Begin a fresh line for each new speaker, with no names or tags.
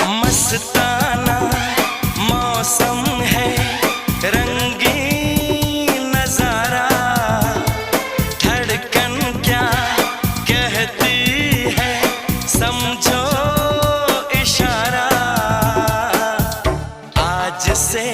मस्ताना मौसम है, रंगीन नजारा, धड़कन क्या कहती है समझो इशारा। आज से